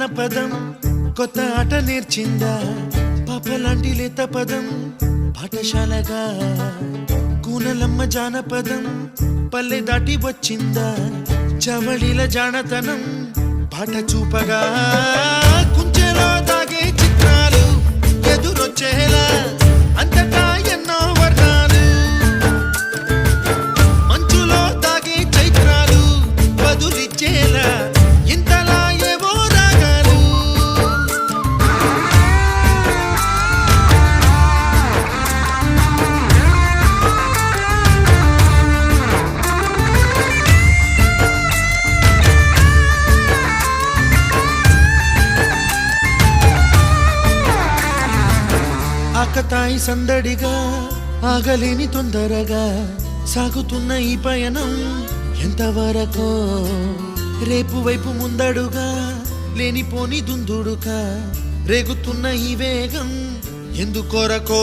జానపదం కొత్త ఆట నేర్చిందా పాపలాంటి లేత పదం పాఠశాలగా కూనలమ్మ జానపదం పల్లె దాటి వచ్చిందా చవళిల జానతనం పాట చూపగా కుంచెలో దాగే చిత్రాలు ఎదురొచ్చేలా అంతటా ఎన్నో వర్ణాలు మంచులో దాగే చైత్రాలు బదులిచ్చేలా ఇంతలా ఏవో రాగాలు ఆకతాయి సందడిగా ఆగలేని తొందరగా సాగుతున్న ఈ పయనం ఎంతవరకో రేపు వైపు ముందడుగా లేనిపోని దుందుడుగా రేగుతున్న ఈ వేగం ఎందుకొరకో